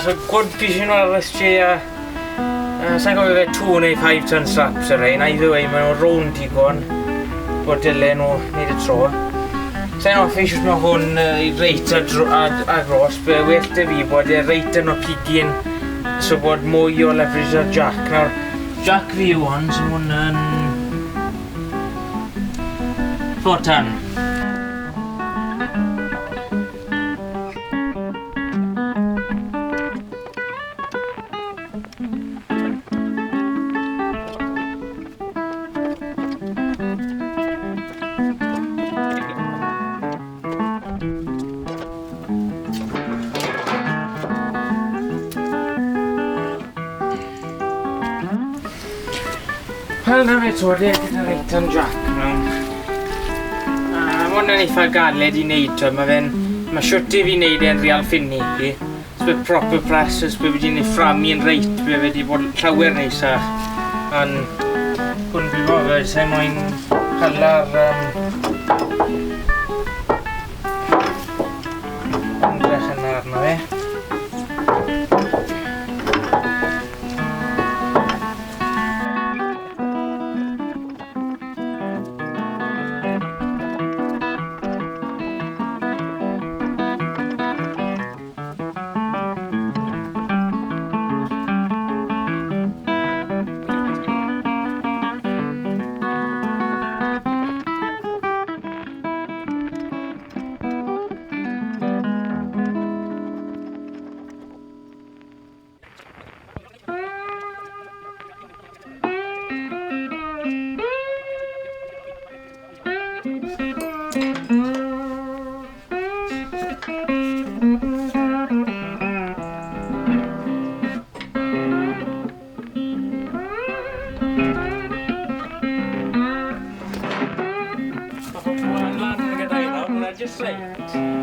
So good fishing RSG, sa'n gofio fe 2 neu 5 ton straps yr ein, either way maen nhw round digon bod dylen nhw wneud y tro. Sa'n offi siwt mae hwn i reit a gros, be well da fi bod e reit yn o pigyn so bod mwy o leverage ar jack. Nawr, jack fi yw hwn, so hwn yn 4 ton. Wel, na fe to, gyda reit yn jack mewn. Mae hwn yn eitha galed i wneud, mae siwt i fi wneud e'n real finicky. Os bydd proper press, os bydd wedi wneud fframi yn reit, bydd wedi bod llawer neisach. Ond hwn bydd fofyd, sa'n moyn cala'r ymdrech yna arno fe. Just right.